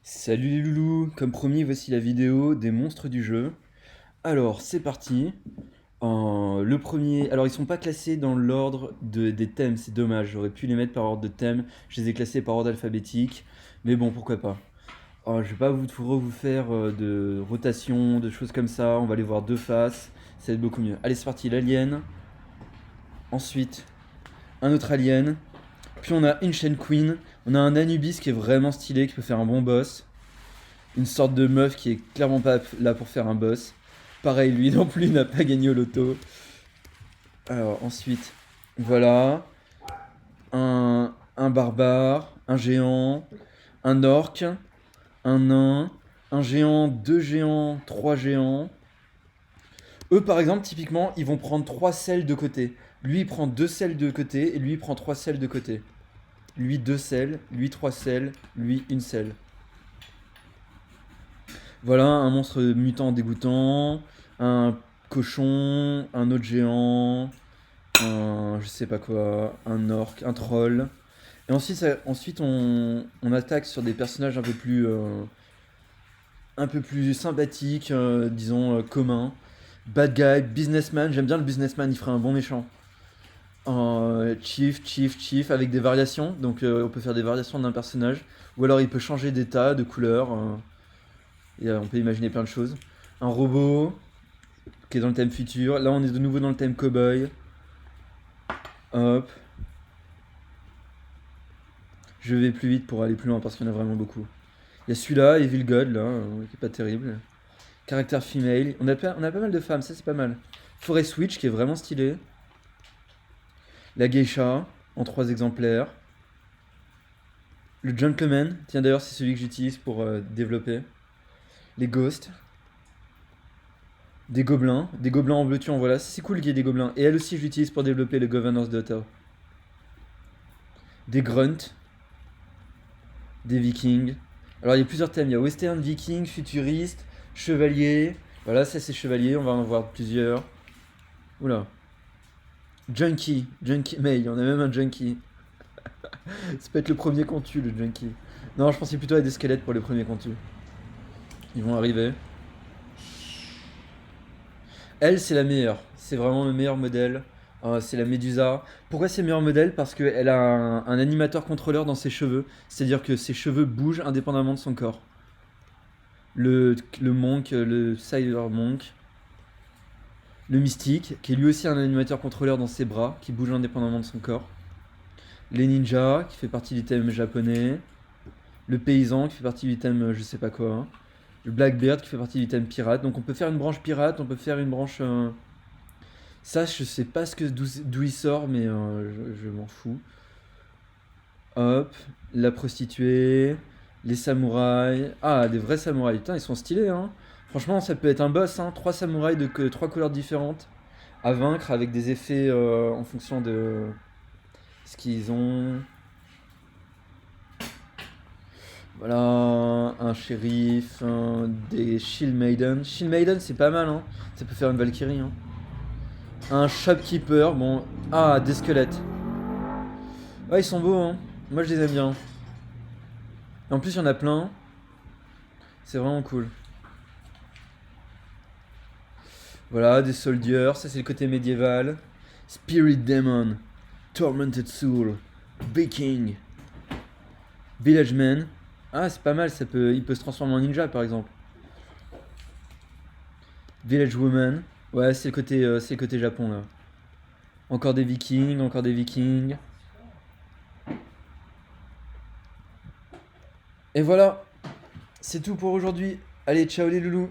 Salut les loulous, comme promis, voici la vidéo des monstres du jeu. Alors, c'est parti. Le premier, alors ils sont pas classés dans l'ordre des thèmes, c'est dommage. J'aurais pu les mettre par ordre de thème. Je les ai classés par ordre alphabétique, mais bon, pourquoi pas. Je vais pas vous faire de rotation, de choses comme ça. On va les voir deux faces, ça va être beaucoup mieux. Allez, c'est parti. L'alien. Ensuite, un autre alien. Puis on a Ancient Queen. On a un Anubis qui est vraiment stylé, qui peut faire un bon boss. Une sorte de meuf qui est clairement pas là pour faire un boss. Pareil, lui non plus n'a pas gagné au loto. Alors ensuite, voilà, un barbare, un géant, un orc, un nain, un géant, deux géants, trois géants. Eux par exemple, typiquement, ils vont prendre trois selles de côté. Lui il prend deux selles de côté et lui il prend trois selles de côté. Lui deux selles, lui trois selles, lui une selle. Voilà, un monstre mutant dégoûtant, un cochon, un autre géant, un je sais pas quoi, un orc, un troll. Et ensuite, ensuite on attaque sur des personnages un peu plus sympathiques, disons communs. Bad guy, businessman, j'aime bien le businessman, il ferait un bon méchant. Chief, avec des variations, donc on peut faire des variations d'un personnage. Ou alors il peut changer d'état, de couleur. Et on peut imaginer plein de choses. Un robot qui est dans le thème futur. Là, on est de nouveau dans le thème cowboy. Hop. Je vais plus vite pour aller plus loin parce qu'il y en a vraiment beaucoup. Il y a celui-là, Evil God, là, qui est pas terrible. Caractère female. On a pas mal de femmes, ça c'est pas mal. Forest Witch qui est vraiment stylé. La geisha, en trois exemplaires. Le gentleman, tiens d'ailleurs c'est celui que j'utilise pour développer. Les ghosts. Des gobelins en bleu en voilà. C'est cool qu'il y ait des gobelins. Et elle aussi je l'utilise pour développer le Governor's Daughter. Des grunts. Des vikings. Alors il y a plusieurs thèmes, il y a western, viking, futuriste, chevalier. Voilà, ça c'est chevalier, on va en voir plusieurs. Oula. Junkie, mais il y en a même un junkie. Ça peut être le premier qu'on tue, le junkie. Non, je pensais plutôt à des squelettes pour les premiers qu'on tue. Ils vont arriver. Elle, c'est la meilleure. C'est vraiment le meilleur modèle. C'est la Medusa. Pourquoi c'est le meilleur modèle? Parce qu'elle a un animateur contrôleur dans ses cheveux. C'est-à-dire que ses cheveux bougent indépendamment de son corps. Le monk, le Sailor Monk, le mystique, qui est lui aussi un animateur contrôleur dans ses bras, qui bouge indépendamment de son corps, les ninjas, qui fait partie du thème japonais, le paysan, qui fait partie du thème je sais pas quoi, le Blackbeard, qui fait partie du thème pirate. Donc on peut faire une branche pirate, on peut faire une branche... Ça, je sais pas d'où il sort, mais je m'en fous. Hop, la prostituée, les samouraïs. Ah, des vrais samouraïs. Putain, ils sont stylés, hein. Franchement, ça peut être un boss, hein. Trois samouraïs de trois couleurs différentes à vaincre avec des effets en fonction de ce qu'ils ont. Voilà, un shérif, des Shield Maiden. Shield Maiden, c'est pas mal, hein. Ça peut faire une Valkyrie, hein. Un shopkeeper, bon. Ah, des squelettes. Ouais, ils sont beaux, hein. Moi, je les aime bien. Et en plus, il y en a plein. C'est vraiment cool. Voilà, des soldiers, ça c'est le côté médiéval. Spirit Demon, Tormented Soul, Viking, Village Man. Ah, c'est pas mal, il peut se transformer en ninja par exemple. Village Woman. Ouais, c'est le côté Japon là. Encore des Vikings, encore des Vikings. Et voilà, c'est tout pour aujourd'hui. Allez, ciao les loulous.